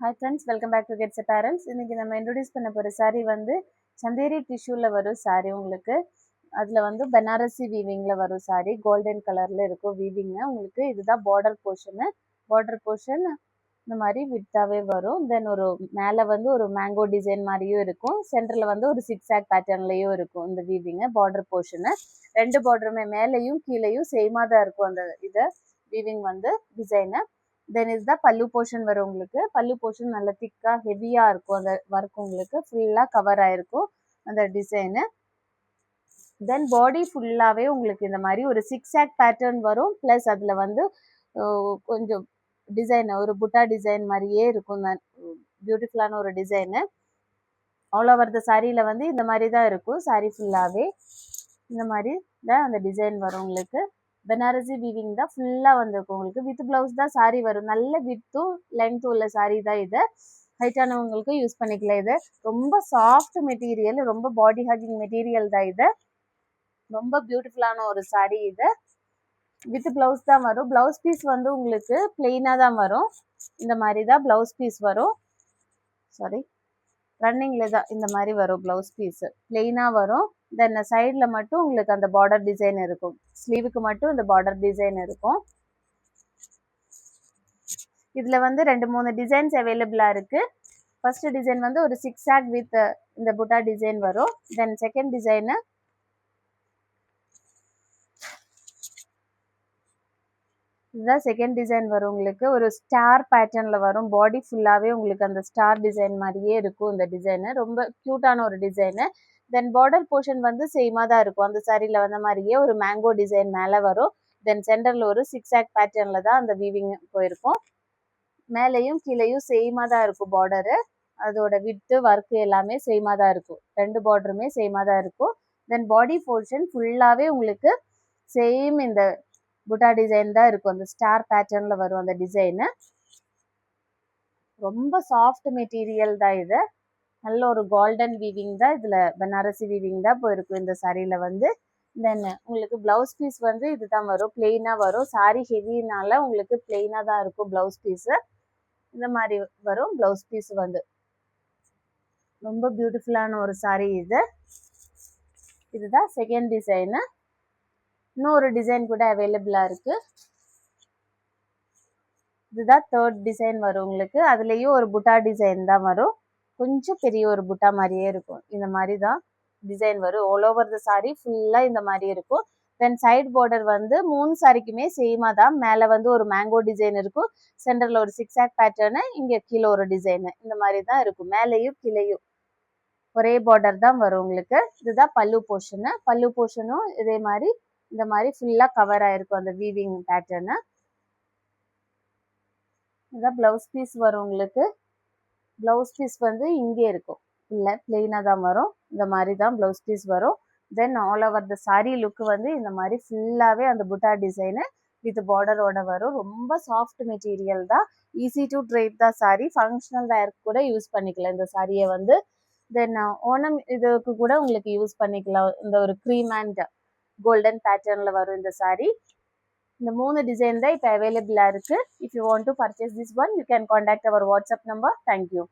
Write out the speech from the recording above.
Hi friends, welcome back to Gets Apparels. இன்னைக்கு நம்ம introduce பண்ண போகிற saree வந்து சந்தேரி டிஷ்யூவில் வரும் saree உங்களுக்கு. அதில் வந்து பனாரசி வீவிங்கில் வரும் saree. கோல்டன் கலரில் இருக்கும் வீவிங்கு. உங்களுக்கு இதுதான் பார்டர் போர்ஷன் இந்த மாதிரி விட்டாவே வரும். தென் ஒரு மேலே வந்து ஒரு மேங்கோ டிசைன் மாதிரியும் இருக்கும். சென்டரில் வந்து ஒரு சிக்ஸாக் பேட்டர்ன்லேயும் இருக்கும் இந்த வீவிங்கு பார்டர் போர்ஷனு. ரெண்டு பார்டருமே மேலேயும் கீழேயும் சேமாக தான் இருக்கும் அந்த இதை வீவிங் வந்து டிசைனு. தென் இதுதான் பல்லு போர்ஷன் வரும் உங்களுக்கு. பல்லு போர்ஷன் நல்ல திக்காக ஹெவியாக இருக்கும். அந்த ஒர்க் உங்களுக்கு ஃபுல்லாக கவர் ஆகிருக்கும் அந்த டிசைனு. தென் பாடி ஃபுல்லாகவே உங்களுக்கு இந்த மாதிரி ஒரு சிக்ஸாக் பேட்டர்ன் வரும். ப்ளஸ் அதில் வந்து கொஞ்சம் டிசைன் ஒரு புட்டா டிசைன் மாதிரியே இருக்கும். பியூட்டிஃபுல்லான ஒரு டிசைனு. ஆல் ஓவர் த சாரியில் வந்து இந்த மாதிரி தான் இருக்கும். சாரி ஃபுல்லாகவே இந்த மாதிரி தான் அந்த டிசைன் வரும் உங்களுக்கு. பனாரசி வீவிங் தான் ஃபுல்லாக வந்திருக்கும் உங்களுக்கு. வித் ப்ளவுஸ் தான் சாரி வரும். நல்ல வித்தும் லென்த்தும் உள்ள சாரி தான் இது. ஹைட்டானவங்களுக்கு யூஸ் பண்ணிக்கலாம். இது ரொம்ப சாஃப்ட் மெட்டீரியல், ரொம்ப பாடி ஹக்கிங் மெட்டீரியல் தான் இது. ரொம்ப பியூட்டிஃபுல்லான ஒரு சாரி இது. வித் ப்ளவுஸ் தான் வரும். ப்ளவுஸ் பீஸ் வந்து உங்களுக்கு பிளெயினாக தான் வரும். இந்த மாதிரி தான் ப்ளவுஸ் பீஸ் வரும். ரன்னிங்கில் தான் இந்த மாதிரி வரும் ப்ளவுஸ் பீஸு. பிளெயினாக வரும். தென் சைடில் மட்டும் உங்களுக்கு அந்த பார்டர் டிசைன் இருக்கும். ஸ்லீவுக்கு மட்டும் இந்த பார்டர் டிசைன் இருக்கும். இதில் வந்து 2-3 டிசைன்ஸ் அவைலபிளாக இருக்குது. ஃபர்ஸ்ட் டிசைன் வந்து ஒரு சிக்ஸாக் வித் இந்த புட்டா டிசைன் வரும். தென் செகண்ட் டிசைனு இதுதான் செகண்ட் டிசைன் வரும் உங்களுக்கு. ஒரு ஸ்டார் பேட்டர்னில் வரும். பாடி ஃபுல்லாகவே உங்களுக்கு அந்த ஸ்டார் டிசைன் மாதிரியே இருக்கும் இந்த டிசைனு. ரொம்ப க்யூட்டான ஒரு டிசைனு. தென் பார்டர் போர்ஷன் வந்து சேமாக தான் இருக்கும். அந்த சாரியில் வந்த மாதிரியே ஒரு மேங்கோ டிசைன் மேலே வரும். தென் சென்டரில் ஒரு சிக்ஸாக் பேட்டர்னில் தான் அந்த வீவிங் போயிருக்கும். மேலேயும் கீழேயும் சேமாக தான் இருக்கும் பார்டரு. அதோட விட்டு ஒர்க்கு எல்லாமே சேமாக தான் இருக்கும். ரெண்டு பார்டருமே சேமாக தான் இருக்கும். தென் பாடி போர்ஷன் ஃபுல்லாகவே உங்களுக்கு சேம் இந்த புட்டா டிசைன் தான் இருக்கும். அந்த ஸ்டார் பேட்டர்னில் வரும் அந்த டிசைனு. ரொம்ப சாஃப்ட் மெட்டீரியல் தான் இது. நல்ல ஒரு கோல்டன் வீவிங் தான் இதில். பனாரசி வீவிங் தான் போயிருக்கும் இந்த சாரியில் வந்து. தென் உங்களுக்கு ப்ளவுஸ் பீஸ் வந்து இதுதான் வரும். பிளெயினாக வரும். சாரி ஹெவினால உங்களுக்கு பிளெயினாக தான் இருக்கும் ப்ளவுஸ் பீஸு. இந்த மாதிரி வரும் ப்ளவுஸ் பீஸ் வந்து. ரொம்ப பியூட்டிஃபுல்லான ஒரு சாரி இது. இதுதான் செகண்ட் டிசைனு. இன்னொரு டிசைன் கூட அவைலபிளாக இருக்குது. இதுதான் தேர்ட் டிசைன் வரும் உங்களுக்கு. அதுலேயும் ஒரு புட்டா டிசைன் தான் வரும். கொஞ்சம் பெரிய ஒரு புட்டா மாதிரியே இருக்கும். இந்த மாதிரி தான் டிசைன் வரும். ஆல் ஓவர் த சாரி ஃபுல்லாக இந்த மாதிரி இருக்கும். தென் சைட் பார்டர் வந்து 3 சாரிக்குமே சேமாக தான். மேலே வந்து ஒரு மேங்கோ டிசைன் இருக்கும். சென்டரில் ஒரு சிக்ஸாக் பேட்டர்னு, இங்கே கீழே ஒரு டிசைனு. இந்த மாதிரி தான் இருக்கும். மேலேயும் கீழேயும் ஒரே பார்டர் தான் வரும் உங்களுக்கு. இதுதான் பல்லு போர்ஷனு. பல்லு போர்ஷனும் இதே மாதிரி இந்த மாதிரி ஃபுல்லாக கவர் ஆகிருக்கும் அந்த வீவிங் பேட்டர்னு. இதுதான் ப்ளவுஸ் பீஸ் வரும் உங்களுக்கு. ப்ளவுஸ் பீஸ் வந்து இங்கே இருக்கும். இல்லை பிளெயினாக தான் வரும். இந்த மாதிரி தான் ப்ளவுஸ் பீஸ் வரும். Then all over the sorry லுக்கு வந்து இந்த மாதிரி ஃபுல்லாகவே அந்த புட்டா டிசைனு வித் பார்டரோட வரும். ரொம்ப சாஃப்ட் மெட்டீரியல் தான். ஈஸி டு ட்ரைப் தான் சாரி. ஃபங்க்ஷனல் வேர்க்கு கூட யூஸ் பண்ணிக்கலாம் இந்த சாரியை வந்து. தென் ஓணம் இதுக்கு கூட உங்களுக்கு யூஸ் பண்ணிக்கலாம். இந்த ஒரு க்ரீம் அண்ட் கோல்டன் பேட்டர்னில் வரும் இந்த சாரி. இந்த 3 டிசைன் தான் இப்போ அவைலபிளாக இருக்குது. If you want to purchase this one, you can contact our WhatsApp number. Thank you.